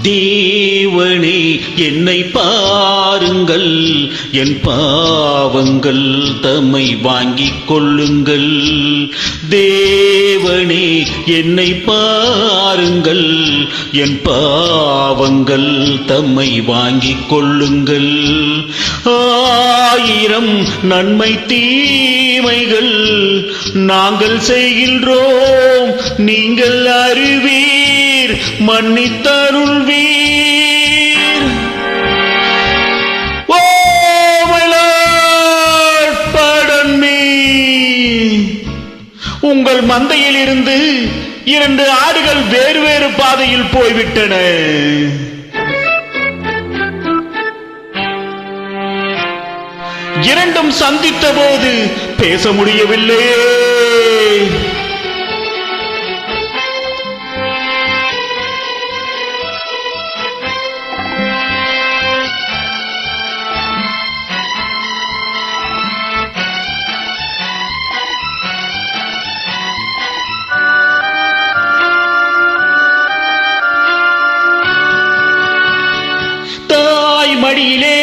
தேவனே என்னை பாருங்கள், என் பாவங்கள் தம்மை வாங்கிக் கொள்ளுங்கள். தேவனே என்னை பாருங்கள், என் பாவங்கள் தம்மை வாங்கிக் கொள்ளுங்கள். ஆயிரம் நன்மை தீமைகள் நாங்கள் செய்கின்றோம், நீங்கள் அறிவீர், மன்னித்தருள்வீர். Oh my Lord, pardon me. உங்கள் மந்தையில் இருந்து 2 ஆடுகள் வேறு வேறு பாதையில் போய்விட்டன. இரண்டும் சந்தித்த போது பேச முடியவில்லை. தாய் மடியிலே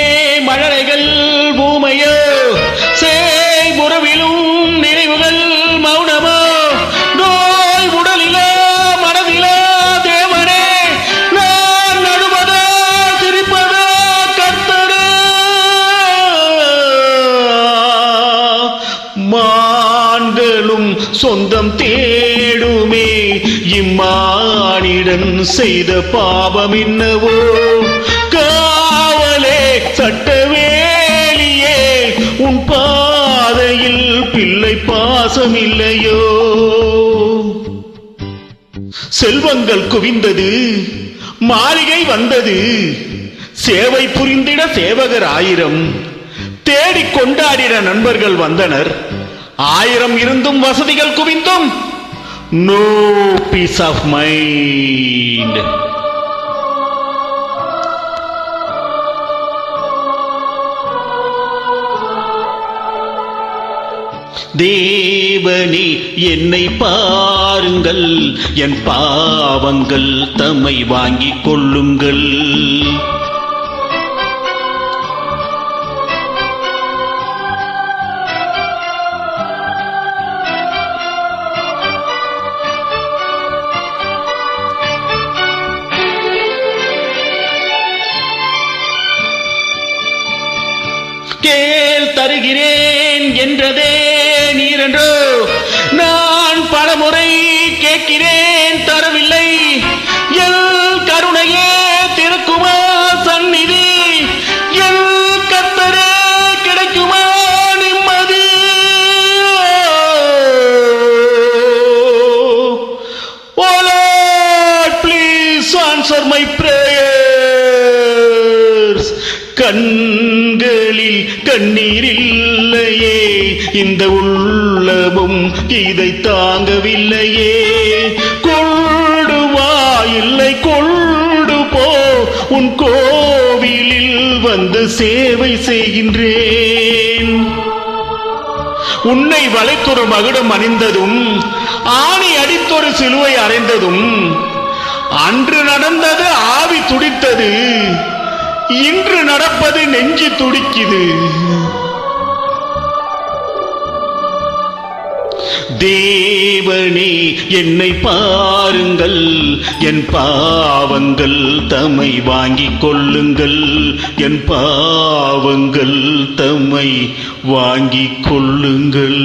மழலைகள் பூமையோ, சேய்புறவிலும் நினைவுகள் மௌனமோ, நோய் உடலிலோ மனதிலோ தேவனே, நான் நடுவதோ சிரிப்பதோ கர்த்தரே. மான்களும் சொந்தம் தேடுமே, இம்மானிடன் செய்த பாவம் என்னவோ. காவலே சட்டவேலியே, உன் பாதையில் பிள்ளை பாசம் இல்லையோ. செல்வங்கள் குவிந்தது, மாளிகை வந்தது, சேவை புரிந்திட சேவகர் 1000, தேடிக் கொண்டாடிட நண்பர்கள் வந்தனர். 1000 இருந்தும் வசதிகள் குவிந்தும் நோ பீஸ் ஆஃப் மைண்ட். தேவனே என்னை பாருங்கள், என் பாவங்கள் தம்மை வாங்கிக் கொள்ளுங்கள். கேள் தருகிறேன் என்றதே நீரென்றோ, நான் பலமுறை கேட்கிறேன் தரவில்லை. எல் கருணையே திறக்குமா சந்நிதி, எல் கர்த்தரே கிடைக்குமா நிம்மதி. Oh Lord, please answer my prayers. கண்களில் கண்ணீர் இல்லையே, இந்த உள்ளமும் இதை தாங்கவில்லையே. கொண்டு வா, இல்லை கொண்டு போ, உன் கோவிலில் வந்து சேவை செய்கின்றேன். உன்னை வளைத்தொரு மகுடம் அணிந்ததும், ஆணி அடித்தொரு சிலுவை அறைந்ததும், அன்று நடந்தது ஆவி துடித்தது, இன்று நடப்பது நெஞ்சு துடிக்குது. தேவனே என்னை பாருங்கள், என் பாவங்கள் தம்மை வாங்கிக் கொள்ளுங்கள். என் பாவங்கள் தம்மை வாங்கிக் கொள்ளுங்கள்.